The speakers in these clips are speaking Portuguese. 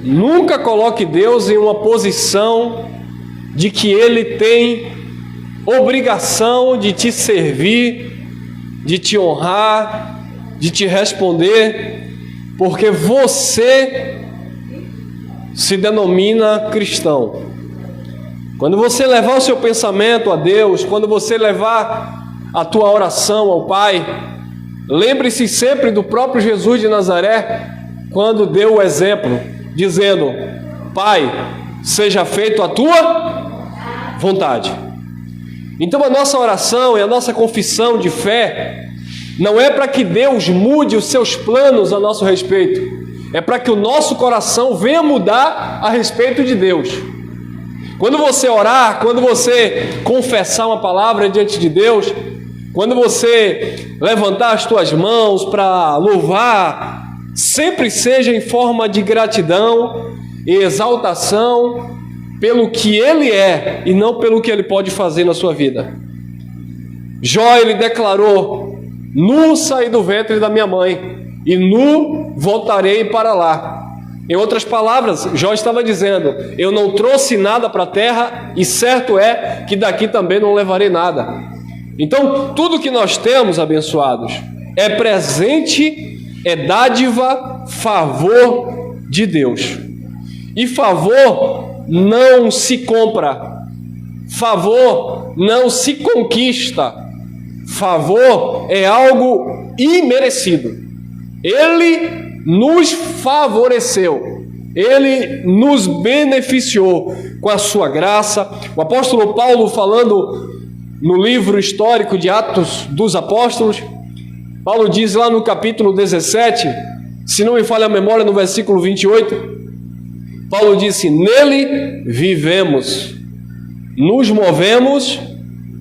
Nunca coloque Deus em uma posição de que Ele tem obrigação de te servir, de te honrar, de te responder, porque você se denomina cristão. Quando você levar o seu pensamento a Deus, quando você levar a tua oração ao Pai, lembre-se sempre do próprio Jesus de Nazaré, quando deu o exemplo, dizendo: Pai, seja feita a tua vontade. Então a nossa oração e a nossa confissão de fé não é para que Deus mude os seus planos a nosso respeito, é para que o nosso coração venha mudar a respeito de Deus. Quando você orar, quando você confessar uma palavra diante de Deus, quando você levantar as tuas mãos para louvar, sempre seja em forma de gratidão e exaltação pelo que Ele é e não pelo que Ele pode fazer na sua vida. Jó, ele declarou: nu saí do ventre da minha mãe e nu voltarei para lá. Em outras palavras, Jó estava dizendo: eu não trouxe nada para a terra e certo é que daqui também não levarei nada. Então, tudo que nós temos, abençoados, é presente, é dádiva, favor de Deus. E favor não se compra, favor não se conquista, favor é algo imerecido. Ele nos favoreceu, Ele nos beneficiou com a sua graça. O apóstolo Paulo, falando no livro histórico de Atos dos Apóstolos, Paulo diz lá no capítulo 17, se não me falha a memória, no versículo 28, Paulo disse: nele vivemos, nos movemos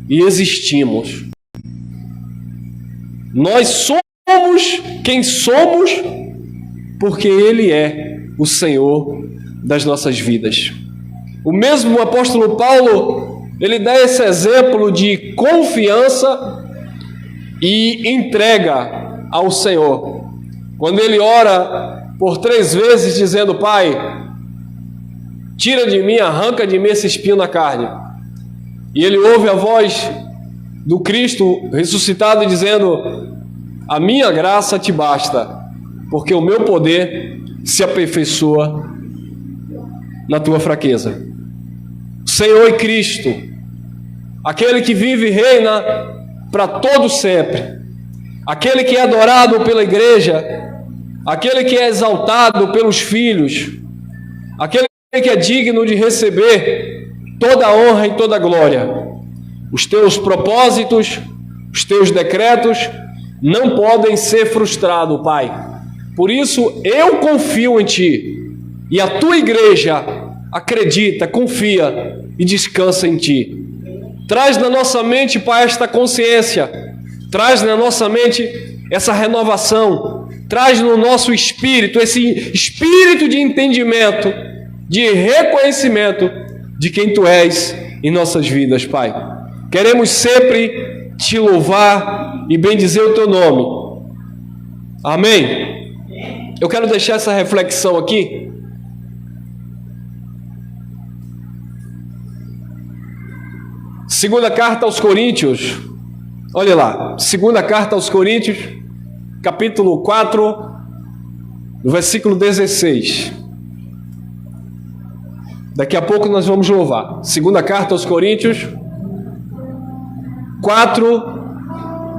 e existimos. Nós somos quem somos porque Ele é o Senhor das nossas vidas. O mesmo apóstolo Paulo, ele dá esse exemplo de confiança e entrega ao Senhor. Quando ele ora por 3 vezes dizendo: Pai, tira de mim, arranca de mim esse espinho na carne. E ele ouve a voz do Cristo ressuscitado dizendo: a minha graça te basta, porque o meu poder se aperfeiçoa na tua fraqueza. O Senhor e Cristo, aquele que vive e reina para todo sempre, aquele que é adorado pela igreja, aquele que é exaltado pelos filhos, aquele que é digno de receber toda a honra e toda a glória. Os teus propósitos, os teus decretos não podem ser frustrados, Pai. Por isso eu confio em Ti, e a Tua igreja acredita, confia e descansa em Ti. Traz na nossa mente, Pai, esta consciência, traz na nossa mente essa renovação, traz no nosso espírito esse espírito de entendimento, de reconhecimento de quem Tu és em nossas vidas, Pai. Queremos sempre Te louvar e bendizer o Teu nome. Amém? Eu quero deixar essa reflexão aqui. Segunda carta aos Coríntios, olha lá, segunda carta aos Coríntios, capítulo 4, no versículo 16. Daqui a pouco nós vamos louvar. Segunda carta aos Coríntios 4,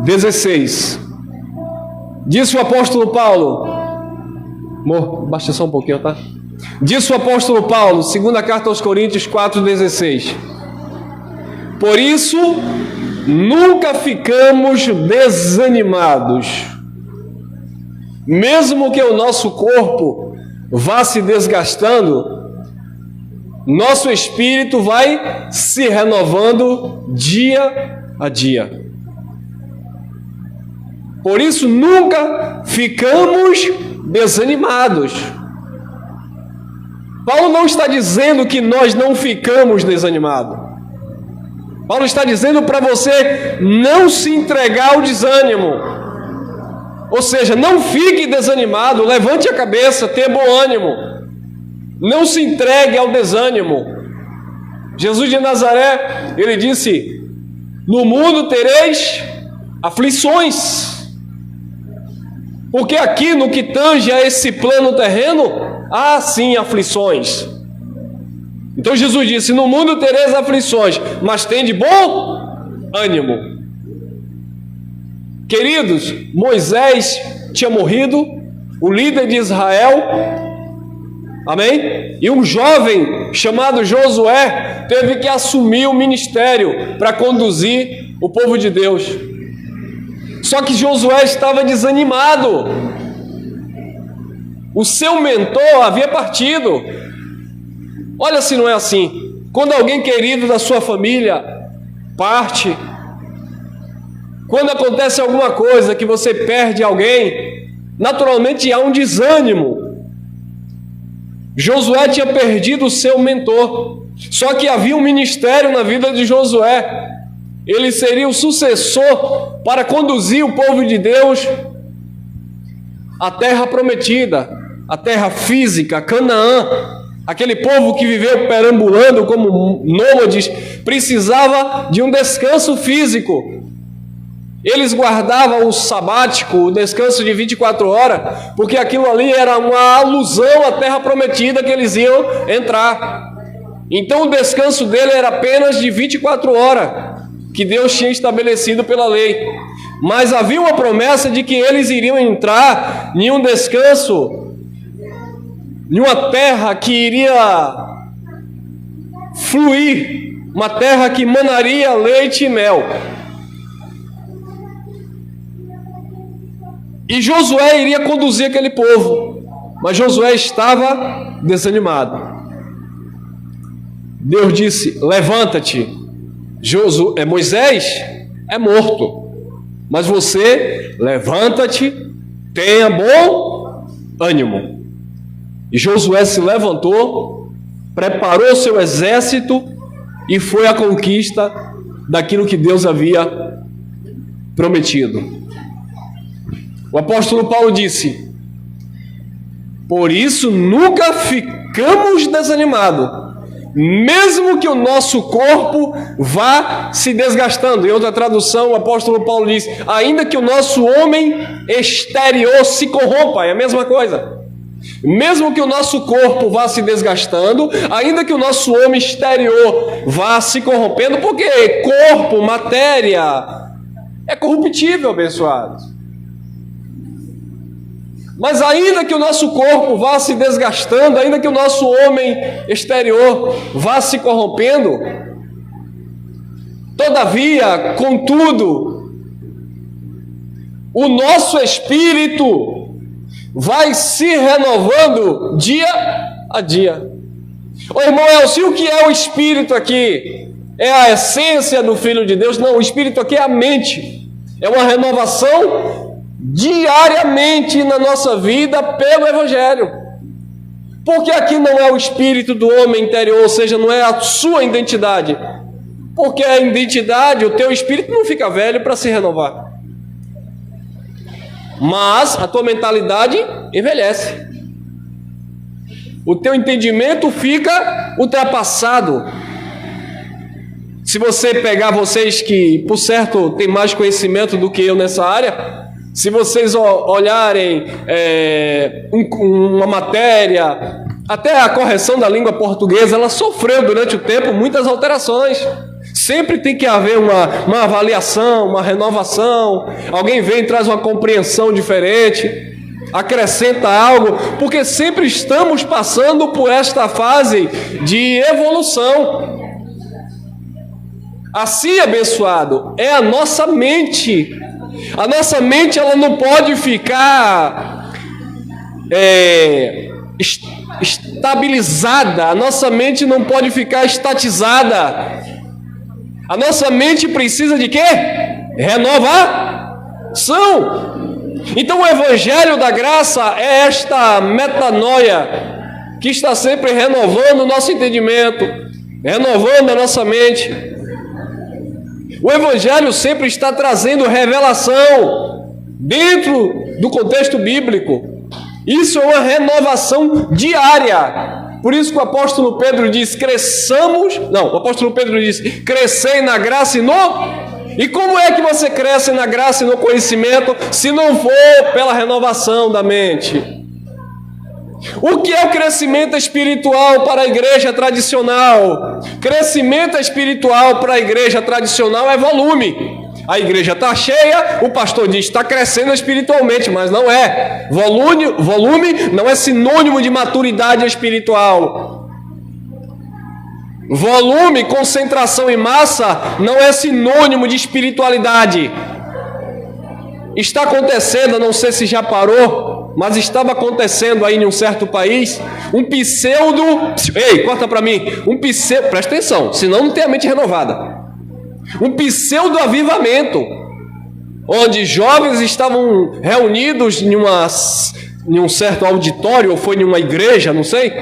16. Disse o apóstolo Paulo, amor, baixa só um pouquinho, tá? Disse o apóstolo Paulo, segunda carta aos Coríntios 4, 16. Por isso, nunca ficamos desanimados, mesmo que o nosso corpo vá se desgastando, nosso espírito vai se renovando dia a dia. Por isso nunca ficamos desanimados. Paulo não está dizendo que nós não ficamos desanimados. Paulo está dizendo para você não se entregar ao desânimo. Ou seja, não fique desanimado, levante a cabeça, tenha bom ânimo. Não se entregue ao desânimo. Jesus de Nazaré, ele disse: no mundo tereis aflições. Porque aqui no que tange a esse plano terreno, há sim aflições. Então Jesus disse: no mundo tereis aflições, mas tende bom ânimo. Queridos, Moisés tinha morrido, o líder de Israel, amém? E um jovem chamado Josué teve que assumir o ministério para conduzir o povo de Deus. Só que Josué estava desanimado. O seu mentor havia partido. Olha se não é assim. Quando alguém querido da sua família parte, quando acontece alguma coisa que você perde alguém, naturalmente há um desânimo. Josué tinha perdido o seu mentor, só que havia um ministério na vida de Josué. Ele seria o sucessor para conduzir o povo de Deus à terra prometida, a terra física, Canaã. Aquele povo que viveu perambulando como nômades precisava de um descanso físico. Eles guardavam o sabático, o descanso de 24 horas, porque aquilo ali era uma alusão à terra prometida que eles iam entrar. Então o descanso dele era apenas de 24 horas, que Deus tinha estabelecido pela lei. Mas havia uma promessa de que eles iriam entrar em um descanso, em uma terra que iria fluir, uma terra que manaria leite e mel. E Josué iria conduzir aquele povo, mas Josué estava desanimado. Deus disse: levanta-te. Moisés é morto, mas você levanta-te, tenha bom ânimo. E Josué se levantou, preparou seu exército e foi à conquista daquilo que Deus havia prometido. O apóstolo Paulo disse: por isso nunca ficamos desanimados, mesmo que o nosso corpo vá se desgastando. Em outra tradução, o apóstolo Paulo diz: ainda que o nosso homem exterior se corrompa, é a mesma coisa. Mesmo que o nosso corpo vá se desgastando, ainda que o nosso homem exterior vá se corrompendo, porque corpo, matéria, é corruptível, abençoados. Mas ainda que o nosso corpo vá se desgastando, ainda que o nosso homem exterior vá se corrompendo, todavia, contudo, o nosso espírito vai se renovando dia a dia. Ô irmão Elcio, o que é o espírito aqui? É a essência do Filho de Deus? Não, o espírito aqui é a mente. É uma renovação diariamente na nossa vida pelo Evangelho. Porque aqui não é o espírito do homem interior, ou seja, não é a sua identidade. Porque a identidade, o teu espírito não fica velho para se renovar. Mas a tua mentalidade envelhece. O teu entendimento fica ultrapassado. Se você pegar vocês que, por certo, tem mais conhecimento do que eu nessa área, se vocês olharem uma matéria, até a correção da língua portuguesa, ela sofreu durante o tempo muitas alterações. Sempre tem que haver uma avaliação, uma renovação. Alguém vem e traz uma compreensão diferente, acrescenta algo, porque sempre estamos passando por esta fase de evolução. Assim, abençoado, é a nossa mente. A nossa mente, ela não pode ficar estabilizada. A nossa mente não pode ficar estatizada. A nossa mente precisa de quê? Renovação. Então o Evangelho da Graça é esta metanoia que está sempre renovando o nosso entendimento, renovando a nossa mente. O Evangelho sempre está trazendo revelação dentro do contexto bíblico. Isso é uma renovação diária. Por isso que o apóstolo Pedro diz, o apóstolo Pedro diz, crescei na graça e no... E como é que você cresce na graça e no conhecimento, se não for pela renovação da mente? O que é o crescimento espiritual para a igreja tradicional? Crescimento espiritual para a igreja tradicional é volume. A igreja está cheia, o pastor diz que está crescendo espiritualmente, mas não é. Volume não é sinônimo de maturidade espiritual. Volume, concentração e massa não é sinônimo de espiritualidade. Está acontecendo, não sei se já parou, mas estava acontecendo aí em um certo país, um pseudo... Ei, corta para mim. Presta atenção, senão não tem a mente renovada. Um pseudo-avivamento, onde jovens estavam reunidos em um certo auditório, ou foi em uma igreja, não sei,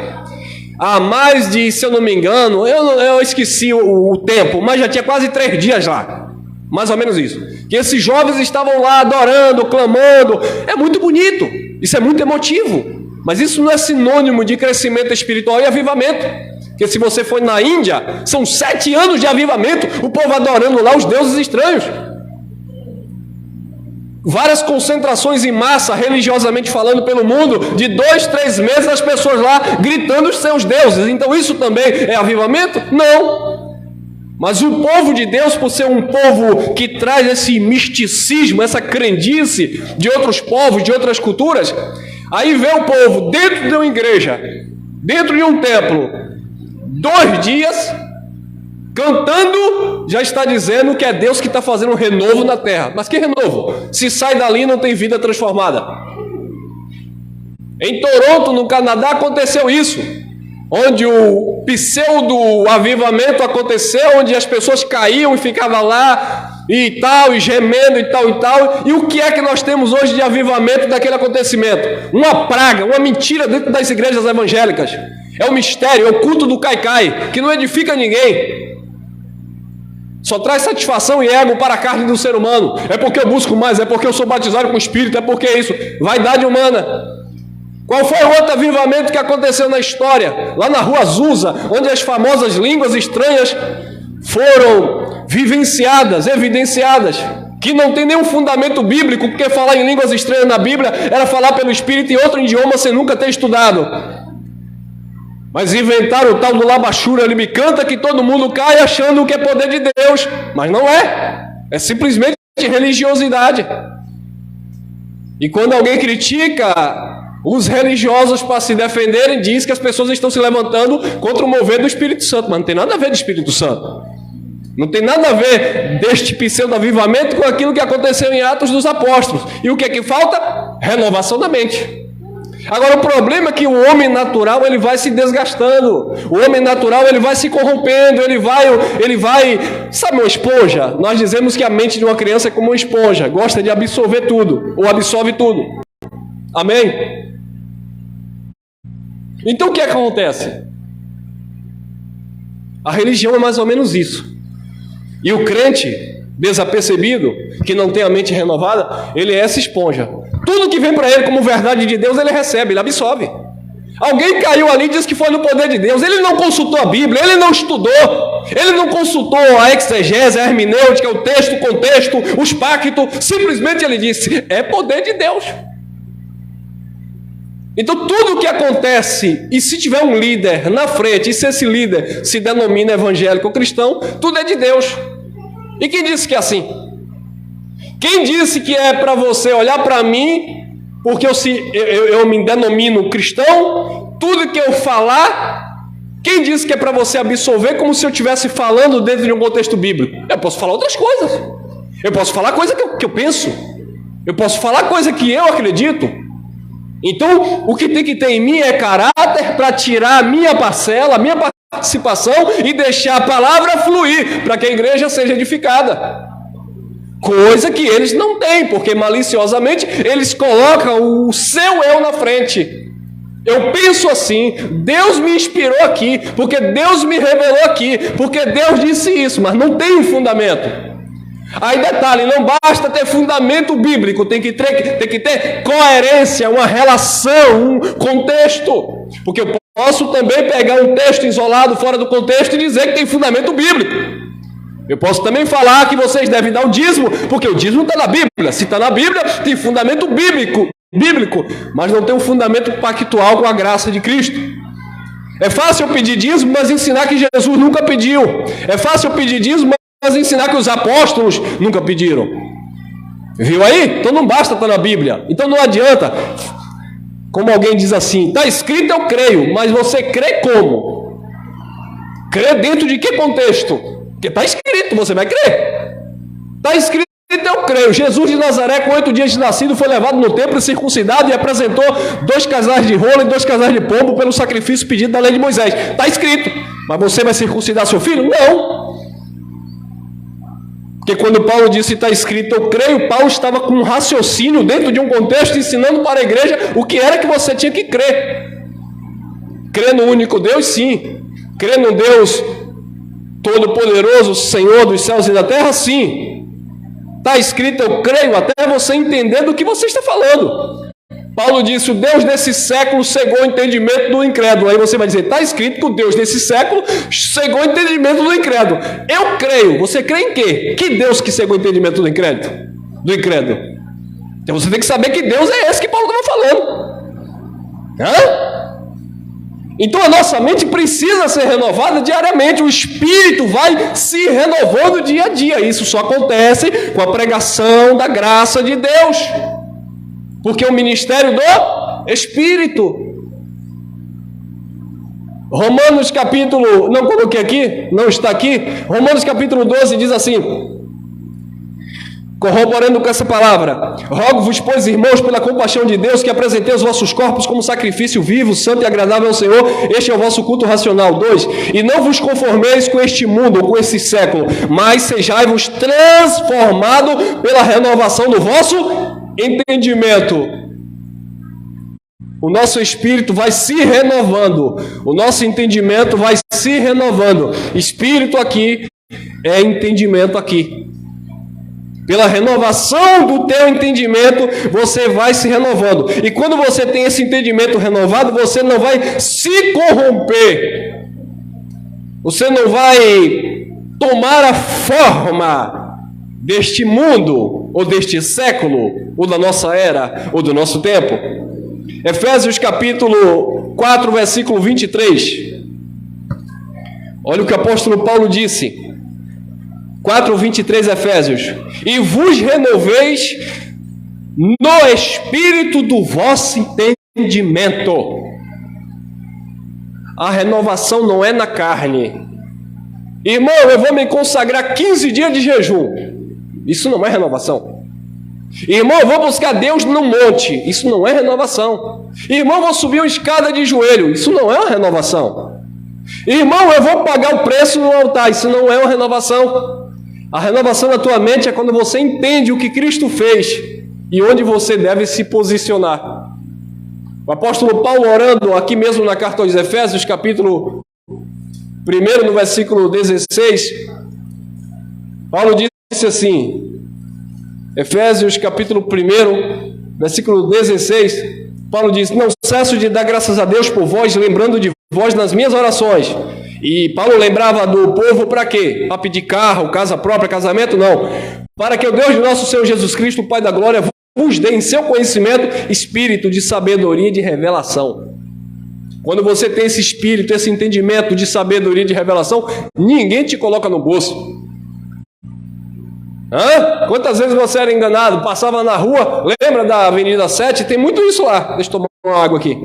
há mais de, se eu não me engano, eu esqueci o tempo, mas já tinha quase 3 dias lá, mais ou menos isso, que esses jovens estavam lá adorando, clamando. É muito bonito, isso é muito emotivo, mas isso não é sinônimo de crescimento espiritual e avivamento. Porque se você for na Índia, são 7 anos de avivamento, o povo adorando lá os deuses estranhos. Várias concentrações em massa, religiosamente falando, pelo mundo, de 2, 3 meses, as pessoas lá gritando os seus deuses. Então isso também é avivamento? Não. Mas o povo de Deus, por ser um povo que traz esse misticismo, essa crendice de outros povos, de outras culturas, aí vê o povo dentro de uma igreja, dentro de um templo, 2 dias, cantando, já está dizendo que é Deus que está fazendo um renovo na terra. Mas que renovo? Se sai dali não tem vida transformada. Em Toronto, no Canadá, aconteceu isso, onde o pseudo-avivamento aconteceu, onde as pessoas caíam e ficavam lá, e tal, e gemendo, e tal, e tal. E o que é que nós temos hoje de avivamento daquele acontecimento? Uma praga, uma mentira dentro das igrejas evangélicas. É o mistério, é o culto do cai-cai, que não edifica ninguém. Só traz satisfação e ego para a carne do ser humano. É porque eu busco mais, é porque eu sou batizado com o Espírito, é porque é isso. Vaidade humana. Qual foi o outro avivamento que aconteceu na história? Lá na rua Azusa, onde as famosas línguas estranhas foram vivenciadas, evidenciadas. Que não tem nenhum fundamento bíblico, porque falar em línguas estranhas na Bíblia era falar pelo Espírito em outro idioma sem nunca ter estudado. Mas inventaram o tal do labachura, ele me canta que todo mundo cai achando que é poder de Deus. Mas não é. É simplesmente religiosidade. E quando alguém critica os religiosos para se defenderem, diz que as pessoas estão se levantando contra o mover do Espírito Santo. Mas não tem nada a ver de Espírito Santo. Não tem nada a ver deste pseudo-avivamento com aquilo que aconteceu em Atos dos Apóstolos. E o que é que falta? Renovação da mente. Agora o problema é que o homem natural ele vai se desgastando, o homem natural ele vai se corrompendo, ele vai, sabe uma esponja? Nós dizemos que a mente de uma criança é como uma esponja, gosta de absorver tudo, ou absorve tudo, amém? Então o que é que acontece? A religião é mais ou menos isso, e o crente desapercebido, que não tem a mente renovada, ele é essa esponja. Tudo que vem para ele como verdade de Deus, ele recebe, ele absorve. Alguém caiu ali e disse que foi no poder de Deus. Ele não consultou a Bíblia, ele não estudou, ele não consultou a exegese, a hermenêutica, o texto, o contexto, os pactos. Simplesmente ele disse, é poder de Deus. Então tudo o que acontece, e se tiver um líder na frente, e se esse líder se denomina evangélico ou cristão, tudo é de Deus. E quem disse que é assim? Quem disse que é para você olhar para mim, porque eu me denomino cristão, tudo que eu falar, quem disse que é para você absorver como se eu estivesse falando dentro de um contexto bíblico? Eu posso falar outras coisas, eu posso falar coisa que eu penso, eu posso falar coisa que eu acredito. Então, o que tem que ter em mim é caráter para tirar a minha parcela, a minha participação e deixar a palavra fluir para que a igreja seja edificada. Coisa que eles não têm, porque maliciosamente eles colocam o seu eu na frente. Eu penso assim, Deus me inspirou aqui, porque Deus me revelou aqui, porque Deus disse isso, mas não tem um fundamento. Aí detalhe, não basta ter fundamento bíblico, tem que ter coerência, uma relação, um contexto. Porque eu posso também pegar um texto isolado fora do contexto e dizer que tem fundamento bíblico. Eu posso também falar que vocês devem dar o dízimo, porque o dízimo está na Bíblia. Se está na Bíblia, tem fundamento bíblico, mas não tem um fundamento pactual com a graça de Cristo. É fácil eu pedir dízimo, mas ensinar que Jesus nunca pediu. É fácil eu pedir dízimo, mas ensinar que os apóstolos nunca pediram. Viu aí? Então não basta estar na Bíblia. Então não adianta. Como alguém diz assim, está escrito eu creio, mas você crê como? Crê dentro de que contexto? Porque está escrito, você vai crer. Está escrito eu creio. Jesus de Nazaré, com 8 dias de nascido, foi levado no templo, circuncidado e apresentou 2 casais de rola e 2 casais de pombo pelo sacrifício pedido da lei de Moisés. Está escrito. Mas você vai circuncidar seu filho? Não. Porque quando Paulo disse está escrito eu creio, Paulo estava com um raciocínio dentro de um contexto, ensinando para a igreja o que era que você tinha que crer. Crer no único Deus, sim. Crer no Deus Todo-Poderoso, Senhor dos céus e da terra, sim. Está escrito eu creio, até você entender do que você está falando. Paulo disse, o Deus desse século cegou o entendimento do incrédulo. Aí você vai dizer, está escrito que o Deus desse século cegou o entendimento do incrédulo. Eu creio. Você crê em quê? Que Deus que cegou o entendimento do incrédulo? Então você tem que saber que Deus é esse que Paulo estava falando. Então a nossa mente precisa ser renovada diariamente. O Espírito vai se renovando dia a dia. Isso só acontece com a pregação da graça de Deus. Porque é o ministério do Espírito. Romanos capítulo, não coloquei aqui, não está aqui. Romanos capítulo 12 diz assim, corroborando com essa palavra: rogo-vos, pois, irmãos, pela compaixão de Deus, que apresentei os vossos corpos como sacrifício vivo, santo e agradável ao Senhor. Este é o vosso culto racional. 2. E não vos conformeis com este mundo, ou com esse século, mas sejai-vos transformado pela renovação do vosso entendimento. O nosso espírito vai se renovando, o nosso entendimento vai se renovando. Espírito aqui é entendimento aqui. Pela renovação do teu entendimento, você vai se renovando. E quando você tem esse entendimento renovado, você não vai se corromper. Você não vai tomar a forma deste mundo, ou deste século, ou da nossa era, ou do nosso tempo. Efésios capítulo 4, versículo 23. Olha o que o apóstolo Paulo disse. 4:23, Efésios. E vos renoveis no espírito do vosso entendimento. A renovação não é na carne. Irmão, eu vou me consagrar 15 dias de jejum. Isso não é renovação. Irmão, eu vou buscar Deus no monte. Isso não é renovação. Irmão, eu vou subir uma escada de joelho. Isso não é uma renovação. Irmão, eu vou pagar o preço no altar. Isso não é uma renovação. A renovação da tua mente é quando você entende o que Cristo fez e onde você deve se posicionar. O apóstolo Paulo, orando aqui mesmo na carta aos Efésios, capítulo 1, no versículo 16, Paulo disse assim, Efésios capítulo 1, versículo 16, Paulo diz, não cesso de dar graças a Deus por vós, lembrando de vós nas minhas orações. E Paulo lembrava do povo para quê? Para pedir carro, casa própria, casamento? Não. Para que o Deus de nosso Senhor Jesus Cristo, o Pai da glória, vos dê em seu conhecimento espírito de sabedoria e de revelação. Quando você tem esse espírito, esse entendimento de sabedoria e de revelação, ninguém te coloca no bolso. Quantas vezes você era enganado? Passava na rua, lembra da Avenida 7? Tem muito isso lá. Deixa eu tomar uma água aqui.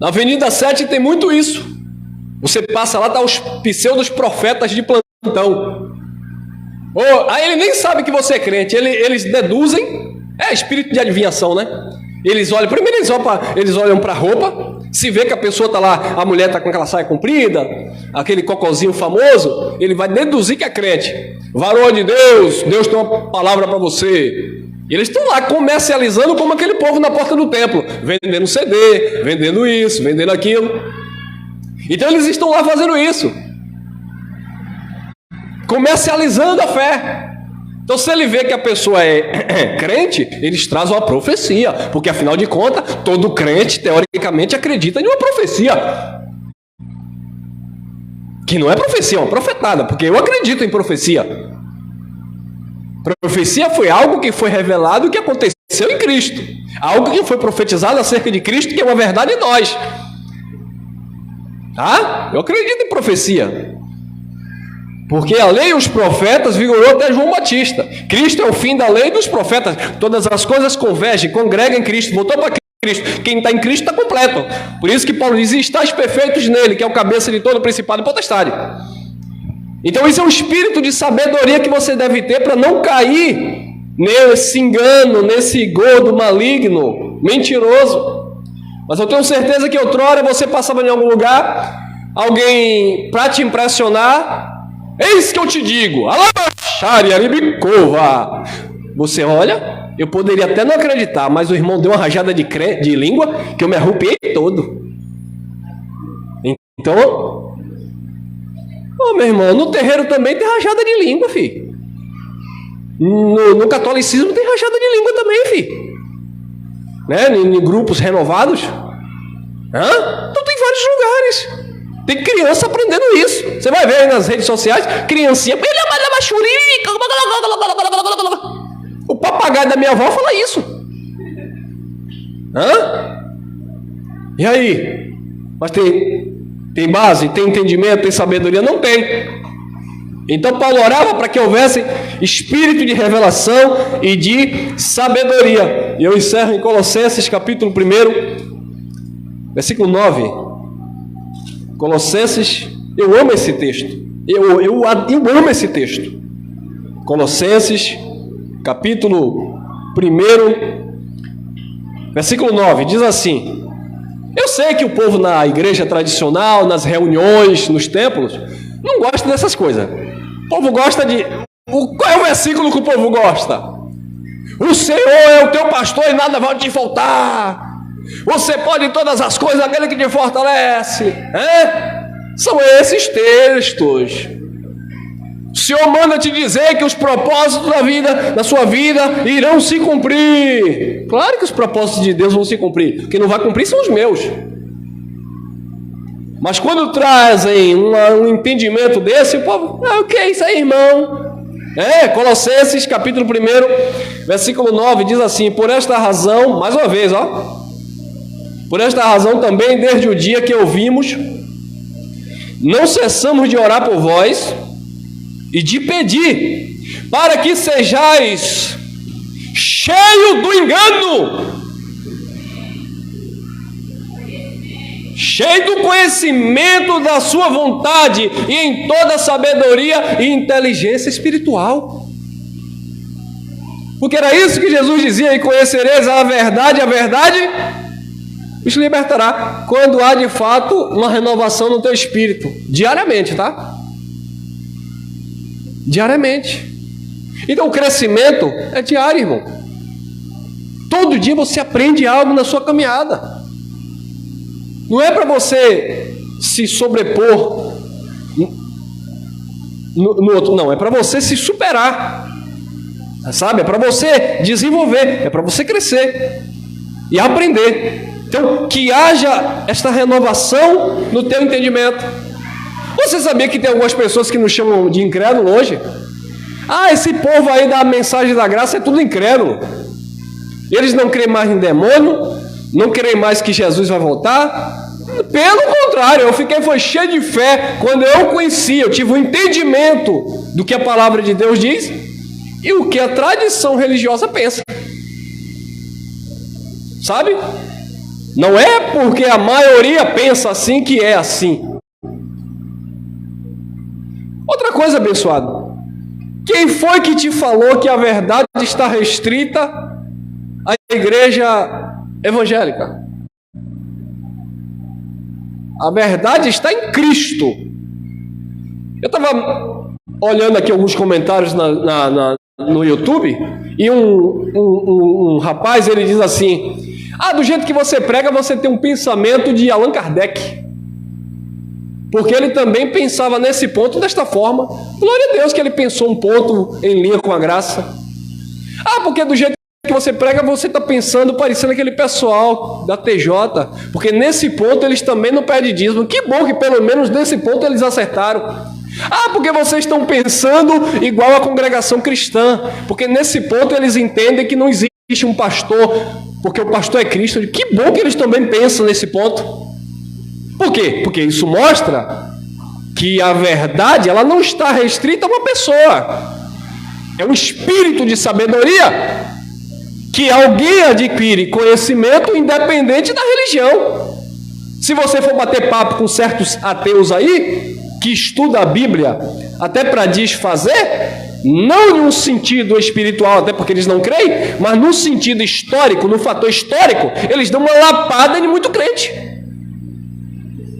Na Avenida 7 tem muito isso. Você passa lá, tá os pseudos profetas de plantão. Aí ele nem sabe que você é crente. Eles deduzem. É espírito de adivinhação, né? Eles olham, primeiro eles olham para a roupa. Se vê que a pessoa está lá, a mulher está com aquela saia comprida, aquele cocôzinho famoso, ele vai deduzir que é crente. Varão de Deus, Deus tem uma palavra para você. E eles estão lá comercializando como aquele povo na porta do templo, vendendo CD, vendendo isso, vendendo aquilo. Então eles estão lá fazendo isso, comercializando a fé. Então, se ele vê que a pessoa é crente, eles trazem uma profecia, porque afinal de contas, todo crente, teoricamente, acredita em uma profecia. Que não é profecia, é uma profetada, porque eu acredito em profecia. Profecia foi algo que foi revelado que aconteceu em Cristo. Algo que foi profetizado acerca de Cristo, que é uma verdade em nós. Tá? Eu acredito em profecia. Porque a lei e os profetas vigorou até João Batista. Cristo é o fim da lei e dos profetas. Todas as coisas convergem, congregam em Cristo, voltou para Cristo. Quem está em Cristo está completo. Por isso que Paulo diz, estáis perfeitos nele, que é o cabeça de todo principado e potestade. Então isso é um espírito de sabedoria que você deve ter para não cair nesse engano, nesse godo maligno, mentiroso. Mas eu tenho certeza que outrora você passava em algum lugar, alguém para te impressionar, eis que eu te digo, você olha, eu poderia até não acreditar, mas o irmão deu uma rajada de língua que eu me arrupiei todo. Então, meu irmão, no terreiro também tem rajada de língua, filho. No catolicismo tem rajada de língua também, filho. Né? Em grupos renovados. Então tem vários lugares. Tem criança aprendendo isso. Você vai ver aí nas redes sociais, criancinha. O papagaio da minha avó fala isso. E aí? Mas tem base, tem entendimento, tem sabedoria? Não tem. Então Paulo orava para que houvesse espírito de revelação e de sabedoria. E eu encerro em Colossenses capítulo 1, versículo 9. Colossenses, eu amo esse texto. Eu amo esse texto. Colossenses capítulo 1, versículo 9, diz assim: eu sei que o povo na igreja tradicional, nas reuniões, nos templos, não gosta dessas coisas. O povo gosta de... Qual é o versículo que o povo gosta? O Senhor é o teu pastor e nada vai te faltar. Você pode todas as coisas, aquele que te fortalece. São esses textos. O Senhor manda te dizer que os propósitos da sua vida irão se cumprir. Claro que os propósitos de Deus vão se cumprir. Quem não vai cumprir são os meus. Mas quando trazem um entendimento desse, o povo, o que é isso aí, irmão? Colossenses capítulo 1, versículo 9, diz assim: por esta razão, mais uma vez, por esta razão também, desde o dia que ouvimos, não cessamos de orar por vós e de pedir, para que sejais cheio do engano, cheio do conhecimento da sua vontade e em toda sabedoria e inteligência espiritual. Porque era isso que Jesus dizia: e conhecereis a verdade os libertará. Quando há de fato uma renovação no teu espírito, diariamente, tá? Diariamente. Então o crescimento é diário, irmão. Todo dia você aprende algo na sua caminhada. Não é para você se sobrepor no outro, não. É para você se superar. Sabe? É para você desenvolver. É para você crescer e aprender. Então, que haja esta renovação no teu entendimento. Você sabia que tem algumas pessoas que nos chamam de incrédulo hoje? Esse povo aí da mensagem da graça é tudo incrédulo. Eles não creem mais em demônio, não creem mais que Jesus vai voltar. Pelo contrário, eu foi cheio de fé quando eu conheci, eu tive um entendimento do que a palavra de Deus diz e o que a tradição religiosa pensa. Sabe? Não é porque a maioria pensa assim que é assim. Outra coisa, abençoado. Quem foi que te falou que a verdade está restrita à igreja evangélica? A verdade está em Cristo. Eu estava olhando aqui alguns comentários no YouTube e um rapaz, ele diz assim: do jeito que você prega, você tem um pensamento de Allan Kardec. Porque ele também pensava nesse ponto desta forma. Glória a Deus que ele pensou um ponto em linha com a graça. Ah, porque do jeito que você prega, você está pensando parecendo aquele pessoal da TJ. Porque nesse ponto eles também não pedem dízimo. Que bom que pelo menos nesse ponto eles acertaram. Ah, porque vocês estão pensando igual a congregação cristã. Porque nesse ponto eles entendem que não existe um pastor, porque o pastor é Cristo. Que bom que eles também pensam nesse ponto. Por quê? Porque isso mostra que a verdade ela não está restrita a uma pessoa. É um espírito de sabedoria que alguém adquire conhecimento independente da religião. Se você for bater papo com certos ateus aí, que estuda a Bíblia até para desfazer, não em um sentido espiritual, até porque eles não creem, mas no sentido histórico, no fator histórico, eles dão uma lapada em muito crente.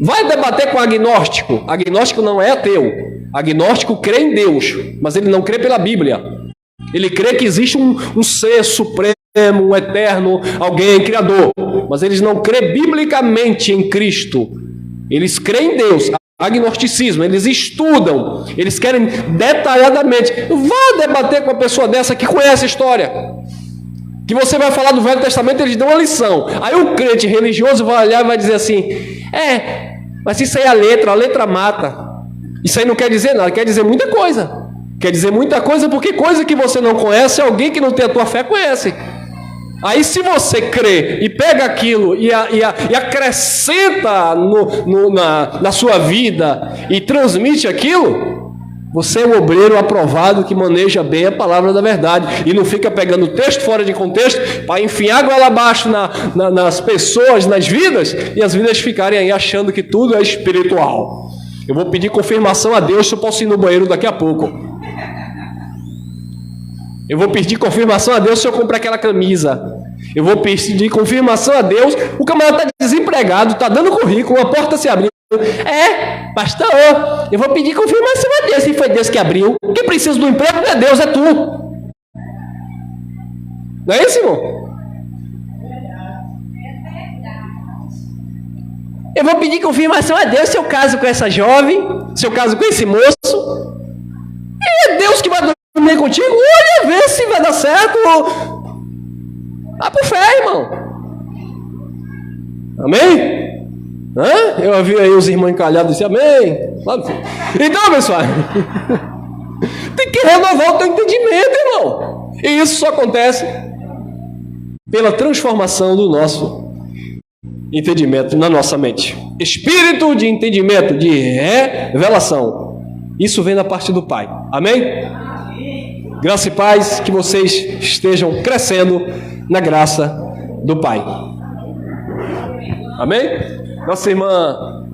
Vai debater com agnóstico. Agnóstico não é ateu. Agnóstico crê em Deus, mas ele não crê pela Bíblia. Ele crê que existe um ser supremo, um eterno, alguém, criador. Mas eles não crê biblicamente em Cristo. Eles creem em Deus. Agnosticismo, eles estudam, eles querem detalhadamente. Vá debater com uma pessoa dessa que conhece a história. Que você vai falar do Velho Testamento, eles dão uma lição. Aí o crente religioso vai olhar e vai dizer assim: mas isso aí é a letra mata. Isso aí não quer dizer nada, quer dizer muita coisa. Quer dizer muita coisa porque coisa que você não conhece, alguém que não tem a tua fé conhece. Aí se você crê e pega aquilo e acrescenta na sua vida e transmite aquilo, você é um obreiro aprovado que maneja bem a palavra da verdade e não fica pegando o texto fora de contexto para enfiar goela abaixo nas pessoas, nas vidas, e as vidas ficarem aí achando que tudo é espiritual. Eu vou pedir confirmação a Deus se eu posso ir no banheiro daqui a pouco. Eu vou pedir confirmação a Deus se eu comprar aquela camisa. Eu vou pedir confirmação a Deus. O camarada está desempregado, está dando currículo, a porta se abriu. Pastor, eu vou pedir confirmação a Deus se foi Deus que abriu. Quem precisa do emprego não é Deus, é tu. Não é isso, irmão? Eu vou pedir confirmação a Deus se eu caso com essa jovem, se eu caso com esse moço. É Deus que vai dormir contigo. Olha, vê se vai dar certo. Vá por fé, irmão. Amém? Eu ouvi aí os irmãos encalhados e disse amém. Então, pessoal, tem que renovar o teu entendimento, irmão. E isso só acontece pela transformação do nosso entendimento na nossa mente. Espírito de entendimento, de revelação. Isso vem da parte do Pai. Amém? Graça e paz, que vocês estejam crescendo na graça do Pai. Amém? Nossa irmã